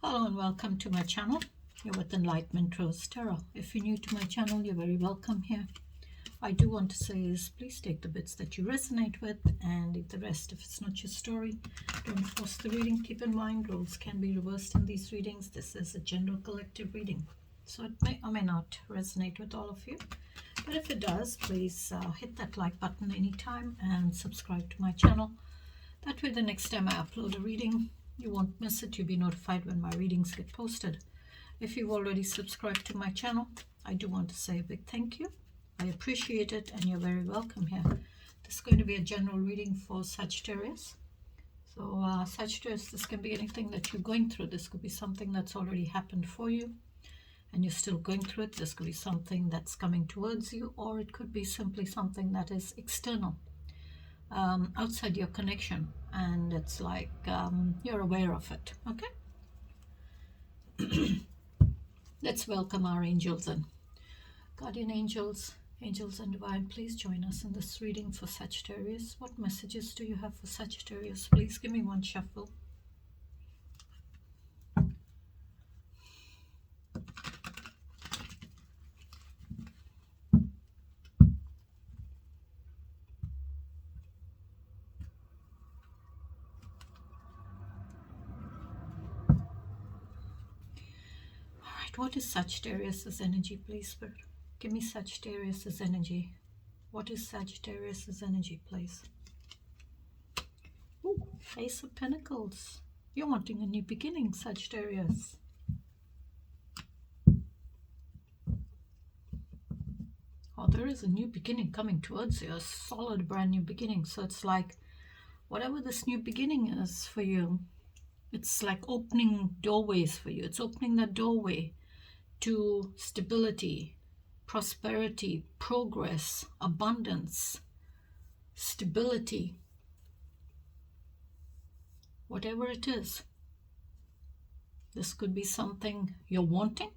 Hello and welcome to my channel. You're with Enlightenment Rose Tarot. If you're new to my channel, you're very welcome here. I do want to say is please take the bits that you resonate with and leave the rest if it's not your story. Don't force the reading. Keep in mind roles can be reversed in these readings. This is a general collective reading, so it may or may not resonate with all of you. But if it does, please hit that like button anytime and subscribe to my channel. That way the next time I upload a reading, you won't miss it. You'll be notified when my readings get posted. If you've already subscribed to my channel, I do want to say a big thank you. I appreciate it and you're very welcome here. This is going to be a general reading for Sagittarius. So Sagittarius, this can be anything that you're going through. This could be something that's already happened for you and you're still going through it. This could be something that's coming towards you, or it could be simply something that is external, outside your connection, and it's like you're aware of it. Okay. Let's welcome our angels and guardian angels. Angels and divine, please join us in this reading for Sagittarius. What messages do you have for Sagittarius? Please give me one shuffle. What is Sagittarius's energy, please, Spirit? Give me Sagittarius's energy. What is Sagittarius's energy, please? Ooh, Ace of Pentacles. You're wanting a new beginning, Sagittarius. Oh, there is a new beginning coming towards you, a solid brand new beginning. So it's like whatever this new beginning is for you, it's like opening doorways for you. It's opening that doorway to stability, prosperity, progress, abundance, stability, whatever it is. This could be something you're wanting.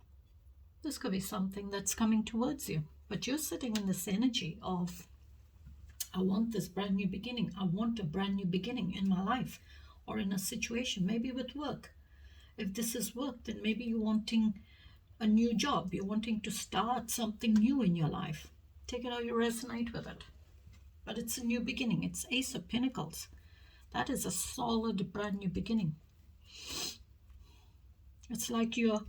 This could be something that's coming towards you. But you're sitting in this energy of, I want this brand new beginning. I want a brand new beginning in my life or in a situation, maybe with work. If this is work, then maybe you're wanting a new job. You're wanting to start something new in your life. Take it how you resonate with it. But it's a new beginning. It's Ace of Pentacles. That is a solid brand new beginning. It's like you're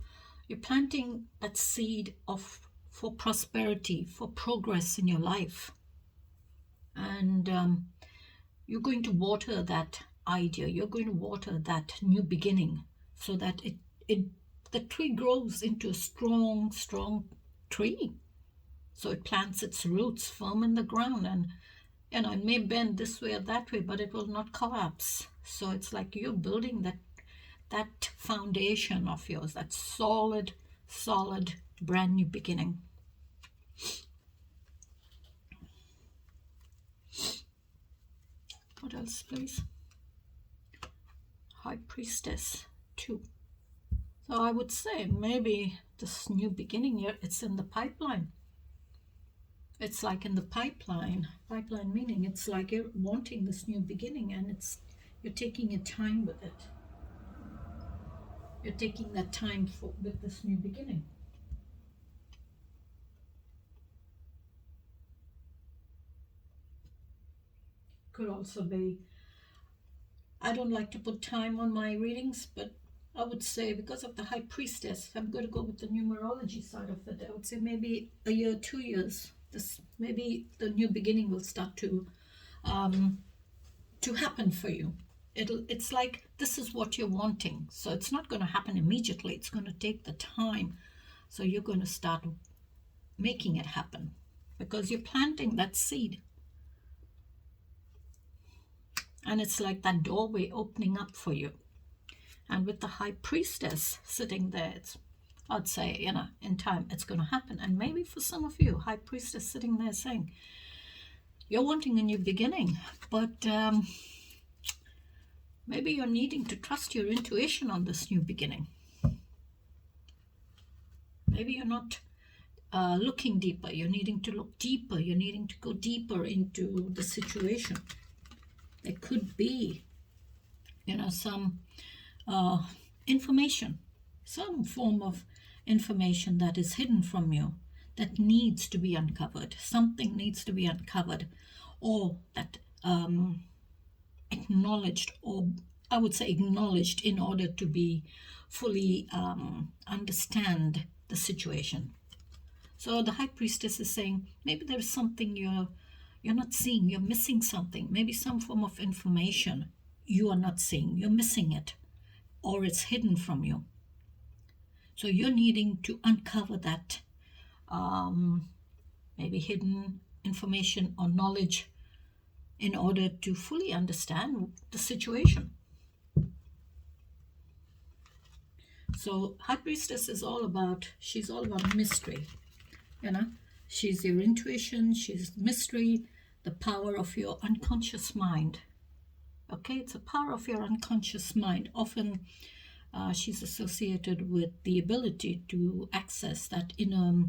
planting that seed for prosperity, for progress in your life. And you're going to water that idea. You're going to water that new beginning so that the tree grows into a strong tree. So it plants its roots firm in the ground, and it may bend this way or that way, but it will not collapse. So it's like you're building that foundation of yours, that solid brand new beginning. What else, please? High Priestess 2. So I would say maybe this new beginning here, it's in the pipeline. It's like in the pipeline meaning it's like you're wanting this new beginning and you're taking your time with it. You're taking that time with this new beginning. Could also be, I don't like to put time on my readings, but I would say because of the High Priestess, I'm going to go with the numerology side of it. I would say maybe a year, 2 years. Maybe the new beginning will start to happen for you. It's like this is what you're wanting. So it's not going to happen immediately. It's going to take the time. So you're going to start making it happen because you're planting that seed. And it's like that doorway opening up for you. And with the High Priestess sitting there, I'd say, in time, it's going to happen. And maybe for some of you, High Priestess sitting there saying, you're wanting a new beginning, but maybe you're needing to trust your intuition on this new beginning. Maybe you're not looking deeper. You're needing to look deeper. You're needing to go deeper into the situation. There could be, some information some form of information that is hidden from you that needs to be uncovered. Something needs to be uncovered, or that acknowledged, or I would say acknowledged, in order to be fully understand the situation. So the High Priestess is saying maybe there's something you're not seeing, you're missing something, maybe some form of information you are not seeing, you're missing it, or it's hidden from you. So you're needing to uncover that maybe hidden information or knowledge in order to fully understand the situation. So High Priestess is all about, she's all about mystery. You know, she's your intuition, she's mystery, the power of your unconscious mind. Okay, it's a power of your unconscious mind. Often she's associated with the ability to access that inner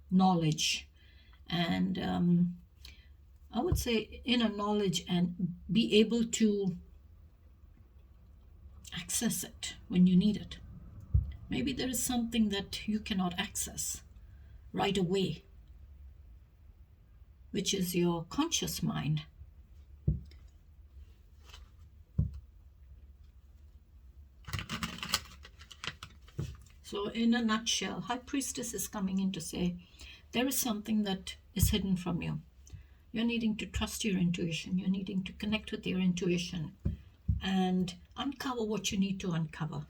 knowledge, and I would say inner knowledge, and be able to access it when you need it. Maybe there is something that you cannot access right away, which is your conscious mind. So in a nutshell, High Priestess is coming in to say, there is something that is hidden from you. You're needing to trust your intuition. You're needing to connect with your intuition and uncover what you need to uncover.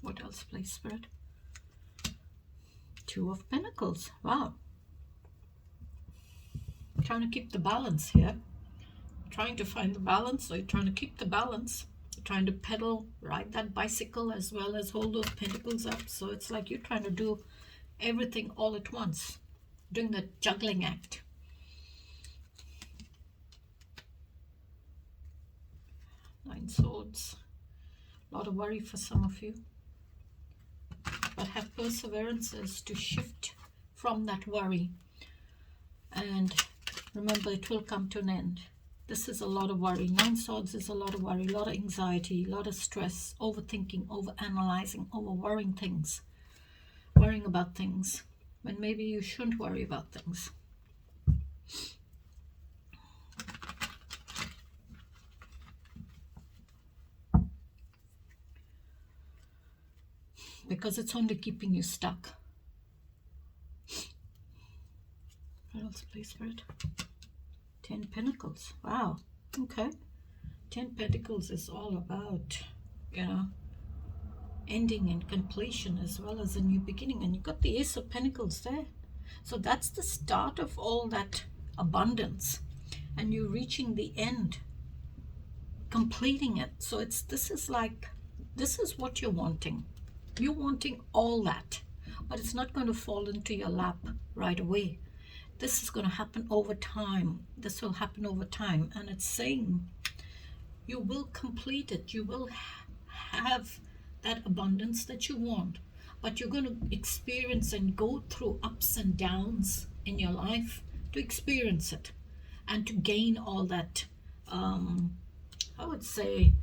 What else, please, Spirit? Two of Pentacles. Wow. Trying to keep the balance here. Trying to find the balance. So you're trying to keep the balance. You're trying to pedal, ride that bicycle, as well as hold those pentacles up. So it's like you're trying to do everything all at once. Doing the juggling act. Nine Swords. A lot of worry for some of you. But have perseverances to shift from that worry. And remember, it will come to an end. This is a lot of worry. Nine Swords is a lot of worry, a lot of anxiety, a lot of stress, overthinking, overanalyzing, over-worrying things. Worrying about things when maybe you shouldn't worry about things. Because it's only keeping you stuck. What else, please, Spirit? 10 Pentacles. Wow. Okay. 10 Pentacles is all about, you know, ending and completion, as well as a new beginning. And you've got the Ace of Pentacles there. So that's the start of all that abundance. And you're reaching the end, completing it. So this is what you're wanting. You're wanting all that, but it's not going to fall into your lap right away. This is going to happen over time. This will happen over time. And it's saying you will complete it. You will have that abundance that you want, but you're going to experience and go through ups and downs in your life to experience it and to gain all that, I would say,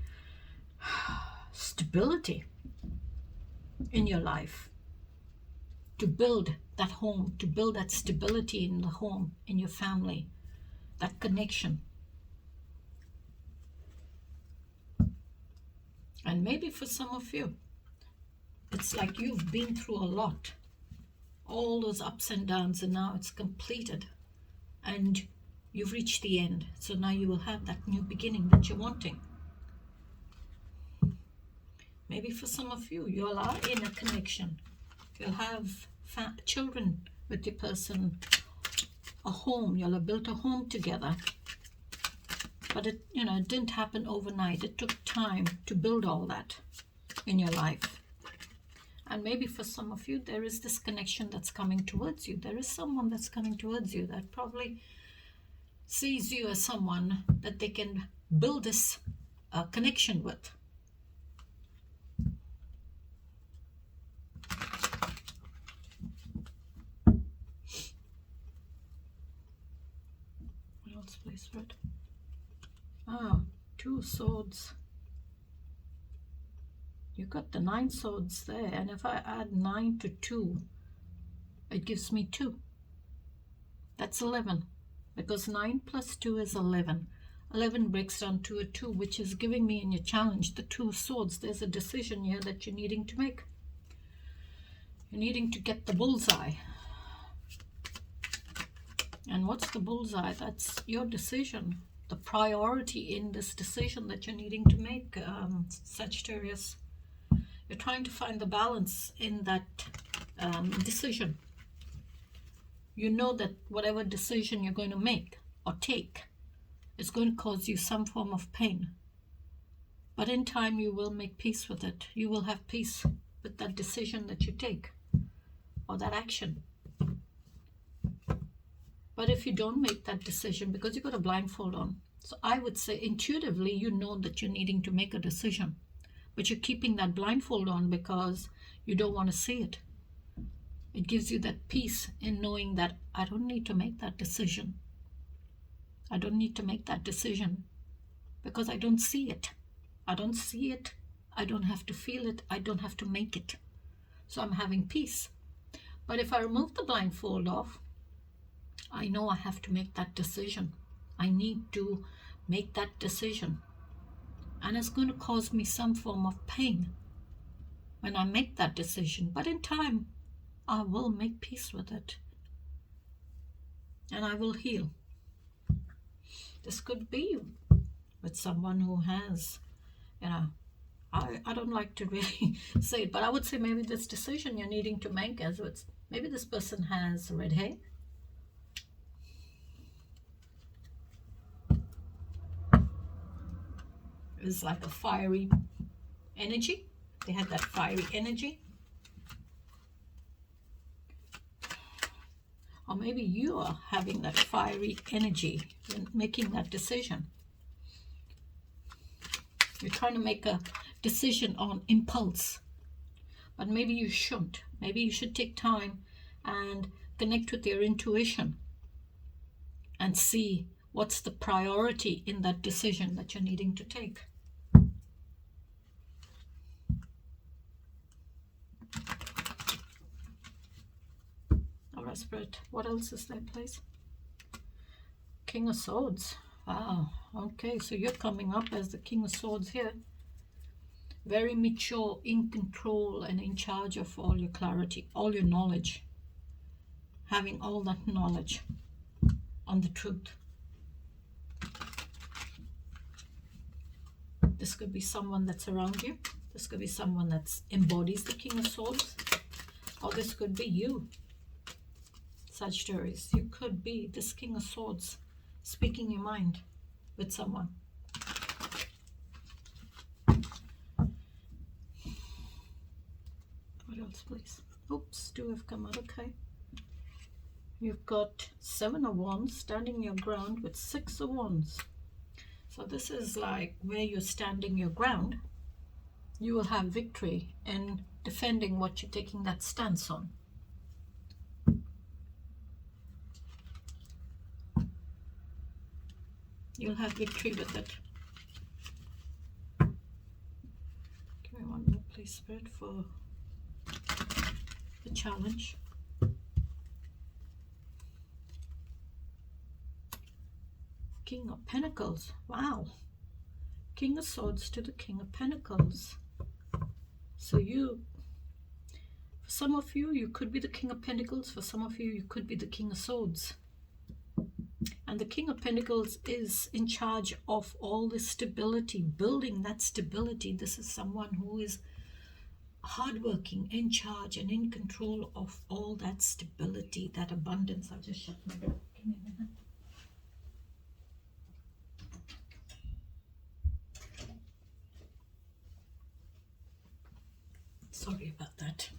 stability in your life, to build that home, to build that stability in the home, in your family, that connection. And maybe for some of you, it's like you've been through a lot, all those ups and downs, and now it's completed and you've reached the end. So now you will have that new beginning that you're wanting. Maybe for some of you, you all are in a connection. You'll have children with your person, a home. You'll have built a home together. But it didn't happen overnight. It took time to build all that in your life. And maybe for some of you, there is this connection that's coming towards you. There is someone that's coming towards you that probably sees you as someone that they can build this connection with. What else, please, Fred? 2 swords. You got the 9 swords there, and if I add 9 to 2, it gives me 2. That's 11, because 9 plus 2 is 11. 11 breaks down to a 2, which is giving me in your challenge the 2 swords. There's a decision here that you're needing to make. You're needing to get the bullseye. And what's the bullseye? That's your decision, the priority in this decision that you're needing to make, Sagittarius. You're trying to find the balance in that decision. You know that whatever decision you're going to make or take is going to cause you some form of pain. But in time, you will make peace with it. You will have peace with that decision that you take or that action. But if you don't make that decision, because you've got a blindfold on, so I would say intuitively you know that you're needing to make a decision, but you're keeping that blindfold on because you don't want to see it. It gives you that peace in knowing that I don't need to make that decision. I don't need to make that decision because I don't see it. I don't see it. I don't have to feel it. I don't have to make it. So I'm having peace. But if I remove the blindfold off, I know I have to make that decision. I need to make that decision. And it's going to cause me some form of pain when I make that decision. But in time, I will make peace with it. And I will heal. This could be with someone who has, I don't like to really say it, but I would say maybe this decision you're needing to make, as it's, maybe this person has red hair. It's like a fiery energy. They had that fiery energy. Or maybe you are having that fiery energy when making that decision. You're trying to make a decision on impulse, but maybe you shouldn't. Maybe you should take time and connect with your intuition and see what's the priority in that decision that you're needing to take. All right, Spirit, what else is there, please? King of Swords. Wow, okay, so you're coming up as the King of Swords here. Very mature, in control, and in charge of all your clarity, all your knowledge. Having all that knowledge on the truth. This could be someone that's around you. This could be someone that embodies the King of Swords. Or this could be you, Sagittarius. You could be this King of Swords speaking your mind with someone. What else, please? Oops, 2 have come out. Okay. You've got 7 of Wands, standing your ground with 6 of Wands. So this is like where you're standing your ground. You will have victory in defending what you're taking that stance on. You'll have victory with it. Give me one more, please, Spirit, for the challenge. King of Pentacles. Wow. King of Swords to the King of Pentacles. So for some of you, you could be the King of Pentacles. For some of you, you could be the King of Swords. And the King of Pentacles is in charge of all the stability, building that stability. This is someone who is hardworking, in charge, and in control of all that stability, that abundance. I'll just shut my door. Give me a minute. Sorry about that.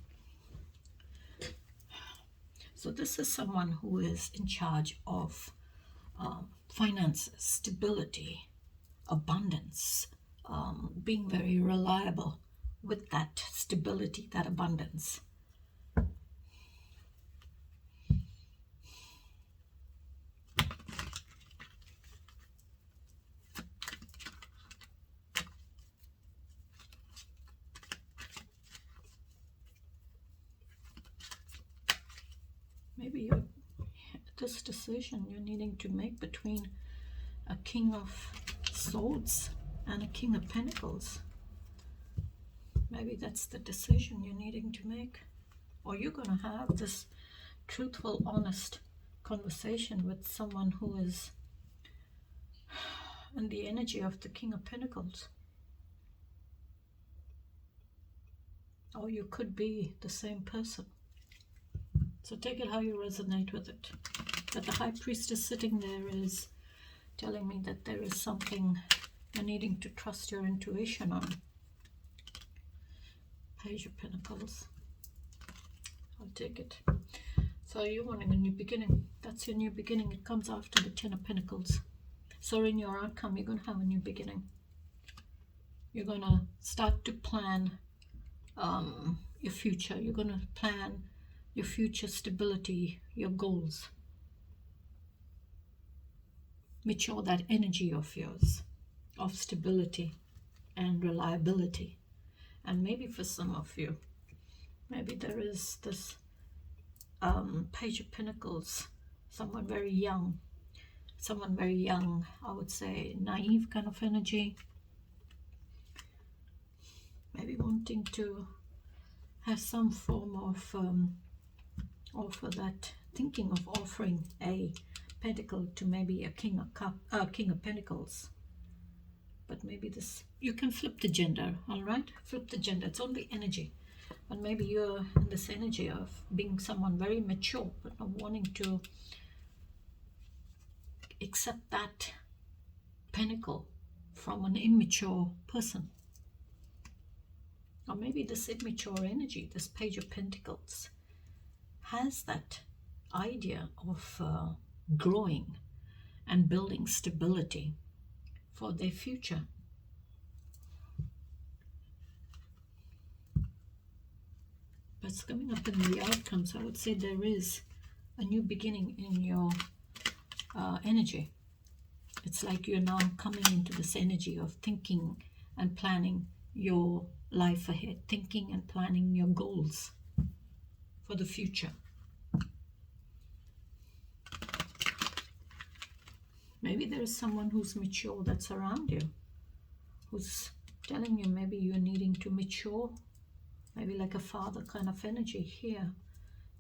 So this is someone who is in charge of finances, stability, abundance, being very reliable with that stability, that abundance. toughest decision you're needing to make between a King of Swords and a King of Pentacles. Maybe that's the decision you're needing to make. Or you're going to have this truthful, honest conversation with someone who is in the energy of the King of Pentacles. Or you could be the same person. So take it how you resonate with it. But the High Priestess sitting there is telling me that there is something you're needing to trust your intuition on. Page of Pentacles. I'll take it. So you're wanting a new beginning. That's your new beginning. It comes after the Ten of Pentacles. So in your outcome, you're going to have a new beginning. You're going to start to plan your future. You're going to plan your future stability, your goals. Mature that energy of yours, of stability and reliability. And maybe for some of you, maybe there is this Page of Pentacles, someone very young, I would say naive kind of energy, maybe wanting to have some form of offer, that thinking of offering a pentacle to maybe a King of Pentacles. But maybe this, you can flip the gender, all right? Flip the gender, it's only energy. But maybe you're in this energy of being someone very mature, but not wanting to accept that pentacle from an immature person. Or maybe this immature energy, this Page of Pentacles, has that idea of growing and building stability for their future. But it's coming up in the outcomes. I would say there is a new beginning in your energy. It's like you're now coming into this energy of thinking and planning your life ahead, thinking and planning your goals for the future. Maybe there is someone who's mature that's around you, who's telling you maybe you're needing to mature, maybe like a father kind of energy here,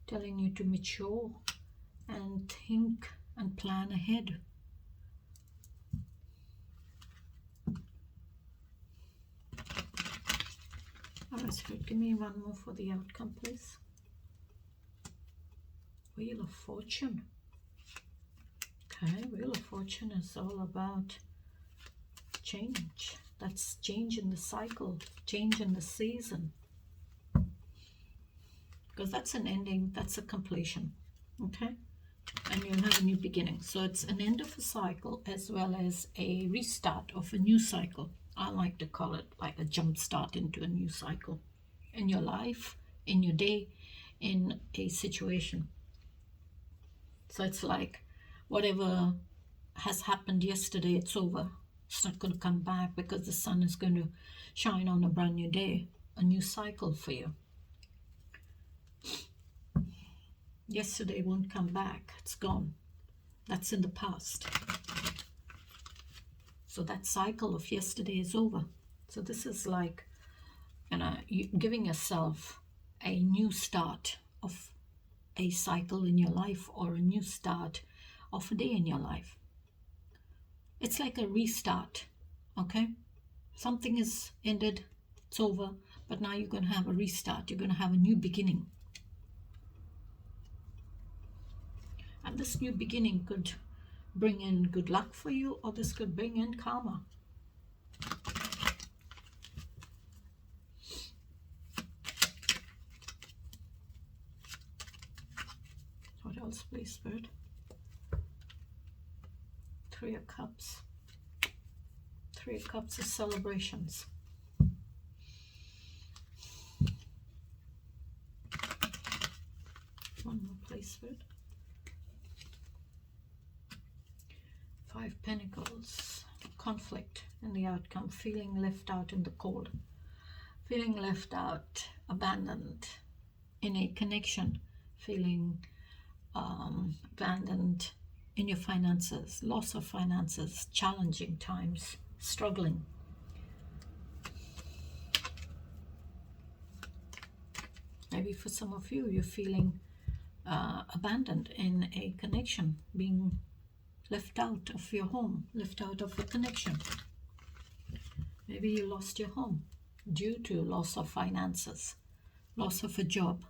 telling you to mature and think and plan ahead. Alright, Spirit, give me one more for the outcome, please. Wheel of Fortune. Okay, Wheel of Fortune is all about change. That's change in the cycle, change in the season. Because that's an ending, that's a completion. Okay? And you'll have a new beginning. So it's an end of a cycle as well as a restart of a new cycle. I like to call it like a jump start into a new cycle in your life, in your day, in a situation. So it's like whatever has happened yesterday, it's over. It's not going to come back because the sun is going to shine on a brand new day, a new cycle for you. Yesterday won't come back. It's gone. That's in the past. So that cycle of yesterday is over. So this is like, you giving yourself a new start of a cycle in your life, or a new start of a day in your life. It's like a restart, okay? Something is ended, it's over, but now you're going to have a restart. You're going to have a new beginning. And this new beginning could bring in good luck for you, or this could bring in karma. What else, please, Spirit? Three of Cups. Three of Cups is celebrations. One more, please, Spirit. Five Pentacles, conflict in the outcome, feeling left out in the cold, feeling left out, abandoned in a connection, feeling abandoned in your finances, loss of finances, challenging times, struggling. Maybe for some of you, you're feeling abandoned in a connection, being left out of your home, left out of a connection. Maybe you lost your home due to loss of finances, loss of a job.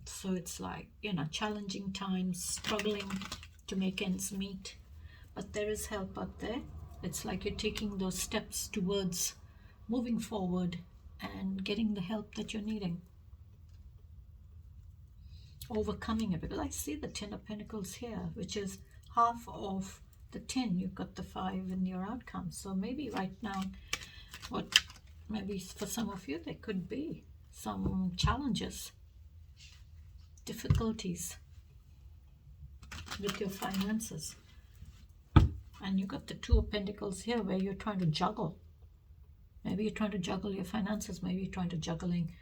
So it's like, challenging times, struggling to make ends meet. But there is help out there. It's like you're taking those steps towards moving forward and getting the help that you're needing. Overcoming it. Because I see the 10 of Pentacles here, which is half of the 10. You've got the 5 in your outcome. So maybe right now, maybe for some of you, there could be some challenges, difficulties with your finances. And you got the 2 of Pentacles here where you're trying to juggle. Maybe you're trying to juggle your finances. Maybe you're trying to juggling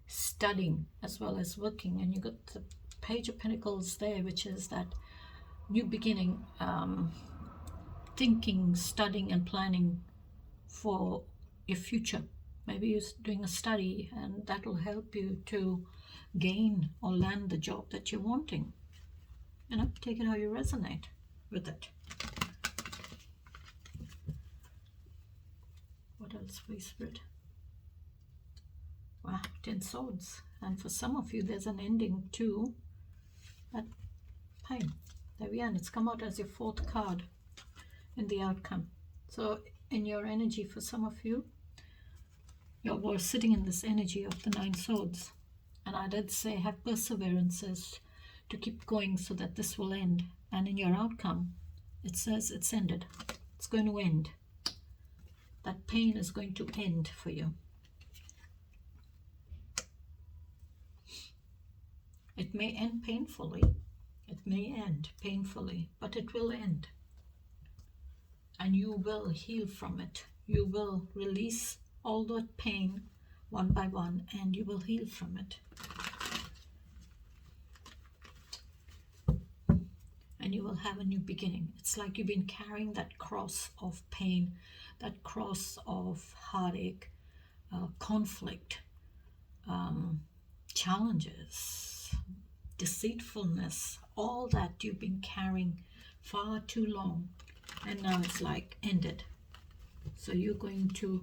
studying as well as working. And you got the Page of Pentacles there, which is that new beginning, thinking, studying and planning for your future. Maybe you're doing a study and that will help you to gain or land the job that you're wanting. Take it how you resonate with it. What else, please, Spirit? Wow, 10 swords. And for some of you, there's an ending to that pain. There we are. And it's come out as your 4th card in the outcome. So in your energy, for some of you, you're sitting in this energy of the 9 swords. And I did say have perseverances to keep going so that this will end. And in your outcome, it says it's ended. It's going to end. That pain is going to end for you. It may end painfully. It may end painfully, but it will end. And you will heal from it. You will release all that pain one by one, and you will heal from it. And you will have a new beginning. It's like you've been carrying that cross of pain, that cross of heartache, conflict, challenges, deceitfulness, all that you've been carrying far too long. And now it's like ended. So you're going to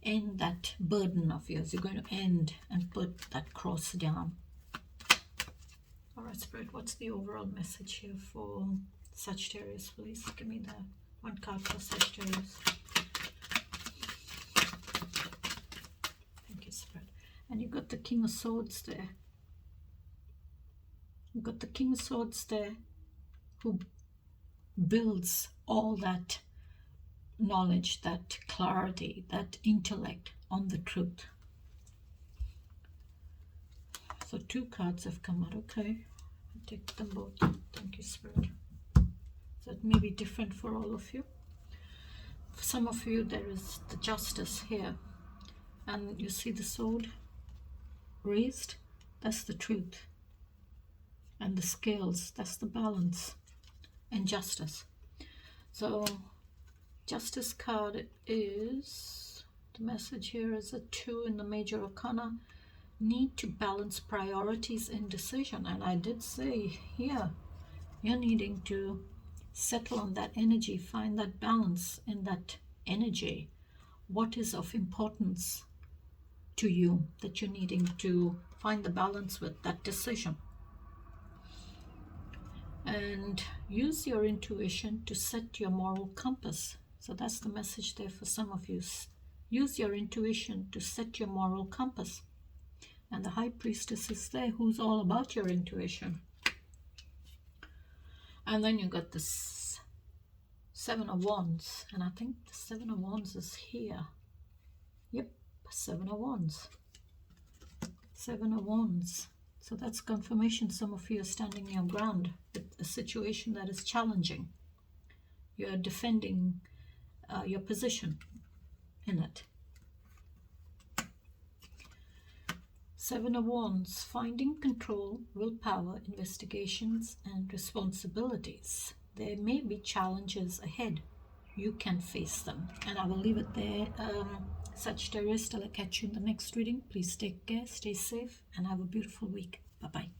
end that burden of yours. You're going to end and put that cross down. All right, Spirit, what's the overall message here for Sagittarius, please? Give me the 1 card for Sagittarius. Thank you, Spirit. And you got the King of Swords there. You got the King of Swords there, who builds all that knowledge, that clarity, that intellect on the truth. So 2 cards have come out. Okay, I'll take them both. Thank you, Spirit. So it may be different for all of you. For some of you, there is the Justice here. And you see the sword raised? That's the truth. And the scales, that's the balance. And Justice. So Justice card is, the message here is a 2 in the Major Arcana. Need to balance priorities in decision. And I did say here, you're needing to settle on that energy, find that balance in that energy. What is of importance to you that you're needing to find the balance with that decision? And use your intuition to set your moral compass. So that's the message there for some of you. Use your intuition to set your moral compass. And the High Priestess is there, who's all about your intuition. And then you got this 7 of Wands. And I think the 7 of Wands is here. Yep, 7 of Wands. 7 of Wands. So that's confirmation some of you are standing your ground with a situation that is challenging. You're defending your position in it. Seven of Wands, finding control, willpower, investigations, and responsibilities. There may be challenges ahead. You can face them. And I will leave it there. Sagittarius, till I catch you in the next reading. Please take care, stay safe, and have a beautiful week. Bye-bye.